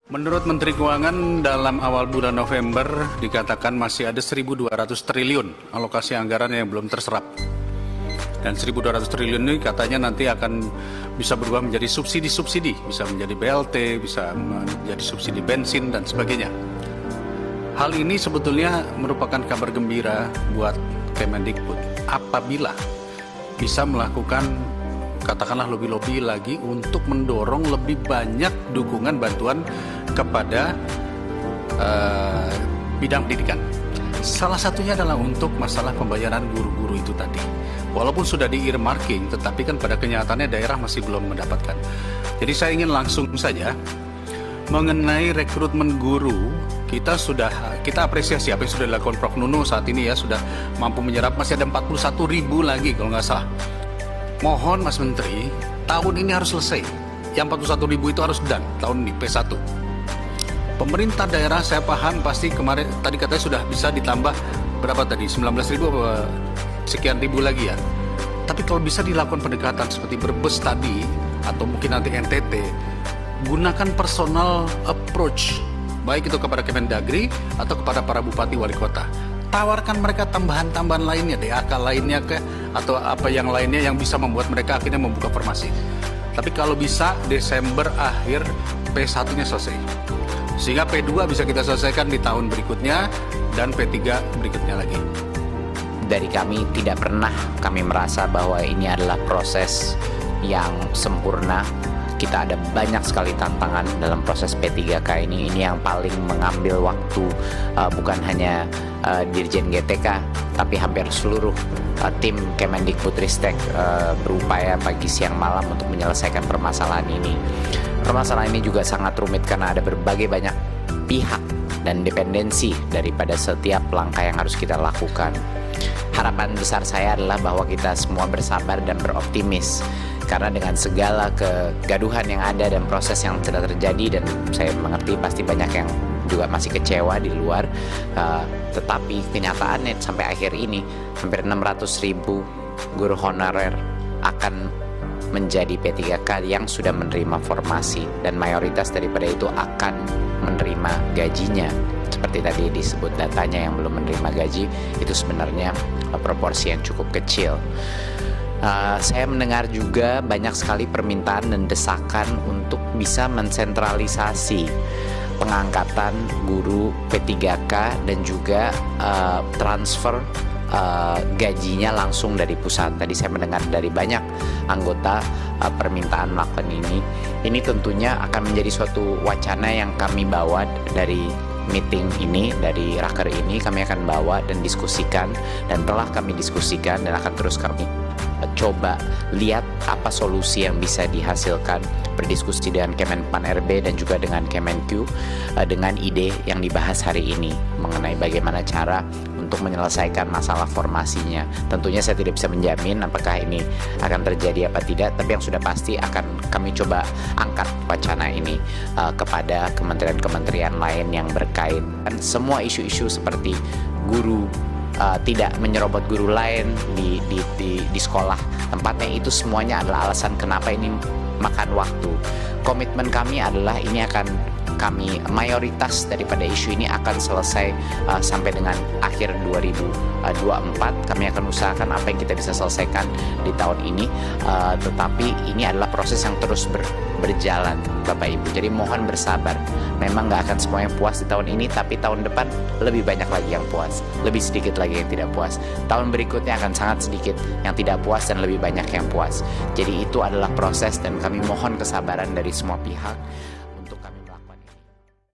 Menurut Menteri Keuangan, dalam awal bulan November dikatakan masih ada 1.200 triliun alokasi anggaran yang belum terserap. Dan 1.200 triliun ini katanya nanti akan bisa berubah menjadi subsidi-subsidi, bisa menjadi BLT, bisa menjadi subsidi bensin, dan sebagainya. Hal ini sebetulnya merupakan kabar gembira buat Kemendikbud apabila bisa melakukan katakanlah lobby-lobby lagi untuk mendorong lebih banyak dukungan bantuan kepada bidang pendidikan. Salah satunya adalah untuk masalah pembayaran guru-guru itu tadi. Walaupun sudah di-earmarking, tetapi kan pada kenyataannya daerah masih belum mendapatkan. Jadi saya ingin langsung saja mengenai rekrutmen guru, kita apresiasi apa yang sudah dilakukan Prof. Nunu saat ini ya, sudah mampu menyerap, masih ada 41.000 lagi kalau nggak salah. Mohon Mas Menteri, tahun ini harus selesai. Yang 41.000 itu harus done tahun ini, P1. Pemerintah daerah saya paham pasti kemarin, tadi katanya sudah bisa ditambah berapa tadi, 19.000 apa sekian ribu lagi ya. Tapi kalau bisa dilakukan pendekatan seperti Brebes tadi, atau mungkin nanti NTT, gunakan personal approach, baik itu kepada Kemendagri atau kepada para bupati wali kota. Tawarkan mereka tambahan-tambahan lainnya, DAK lainnya atau apa yang lainnya yang bisa membuat mereka akhirnya membuka formasi. Tapi kalau bisa Desember akhir P1-nya selesai. Sehingga P2 bisa kita selesaikan di tahun berikutnya dan P3 berikutnya lagi. Dari kami tidak pernah kami merasa bahwa ini adalah proses yang sempurna. Kita ada banyak sekali tantangan dalam proses P3K ini. Ini yang paling mengambil waktu, bukan hanya Dirjen GTK, tapi hampir seluruh tim Kemendikbudristek berupaya pagi siang malam untuk menyelesaikan permasalahan ini. Permasalahan ini juga sangat rumit karena ada berbagai banyak pihak dan dependensi daripada setiap langkah yang harus kita lakukan. Harapan besar saya adalah bahwa kita semua bersabar dan beroptimis, karena dengan segala kegaduhan yang ada dan proses yang sudah terjadi, dan saya mengerti pasti banyak yang juga masih kecewa di luar, tetapi kenyataannya sampai akhir ini hampir 600.000 guru honorer akan menjadi P3K yang sudah menerima formasi, dan mayoritas daripada itu akan menerima gajinya. Seperti tadi disebut datanya, yang belum menerima gaji itu sebenarnya proporsi yang cukup kecil. Saya mendengar juga banyak sekali permintaan dan desakan untuk bisa mensentralisasi pengangkatan guru P3K dan juga transfer gajinya langsung dari pusat. Tadi saya mendengar dari banyak anggota permintaan melakukan ini. Ini tentunya akan menjadi suatu wacana yang kami bawa dari meeting ini, dari raker ini kami akan bawa dan diskusikan, dan telah kami diskusikan dan akan terus kami coba lihat apa solusi yang bisa dihasilkan, berdiskusi dengan Kemenpan RB dan juga dengan Kemenq dengan ide yang dibahas hari ini mengenai bagaimana cara untuk menyelesaikan masalah formasinya. Tentunya saya tidak bisa menjamin apakah ini akan terjadi apa tidak, tapi yang sudah pasti akan kami coba angkat wacana ini kepada kementerian-kementerian lain yang berkait. Dan semua isu-isu seperti guru tidak menyerobot guru lain di sekolah tempatnya, itu semuanya adalah alasan kenapa ini makan waktu. Komitmen kami adalah ini akan kami, mayoritas daripada isu ini akan selesai sampai dengan akhir 2024. Kami akan usahakan apa yang kita bisa selesaikan di tahun ini, tetapi ini adalah proses yang terus berjalan Bapak Ibu. Jadi mohon bersabar. Memang nggak akan semuanya puas di tahun ini, tapi tahun depan lebih banyak lagi yang puas, lebih sedikit lagi yang tidak puas. Tahun berikutnya akan sangat sedikit yang tidak puas dan lebih banyak yang puas. Jadi itu adalah proses, dan kami mohon kesabaran dari semua pihak.